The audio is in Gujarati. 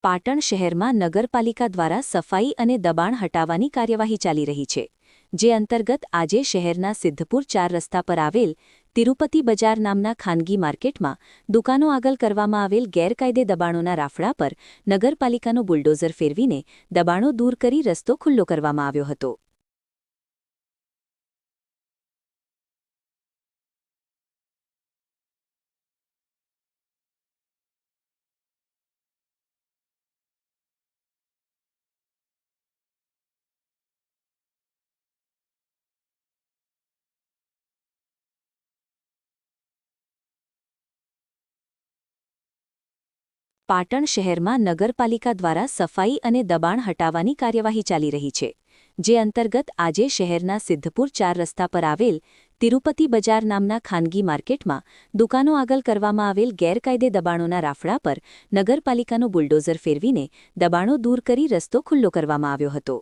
પાટણ શહેરમાં નગરપાલિકા દ્વારા સફાઈ અને દબાણ હટાવવાની કાર્યવાહી ચાલી રહી છે, જે અંતર્ગત આજે શહેરના સિદ્ધપુર 4 રસ્તા પર આવેલ તિરુપતિ બજાર નામના ખાનગી માર્કેટમાં દુકાનો આગળ કરવામાં આવેલ ગેરકાયદે દબાણોના રાફડા પર નગરપાલિકાનું બુલડોઝર ફેરવીને દબાણો દૂર કરી રસ્તો ખુલ્લો કરવામાં આવ્યો હતો. પાટણ શહેરમાં નગરપાલિકા દ્વારા સફાઈ અને દબાણ હટાવવાની કાર્યવાહી ચાલી રહી છે, જે અંતર્ગત આજે શહેરના સિદ્ધપુર 4 રસ્તા પર આવેલ તિરુપતિ બજાર નામના ખાનગી માર્કેટમાં દુકાનો આગળ કરવામાં આવેલ ગેરકાયદે દબાણોના રાફડા પર નગરપાલિકાનું બુલડોઝર ફેરવીને દબાણો દૂર કરી રસ્તો ખુલ્લો કરવામાં આવ્યો હતો.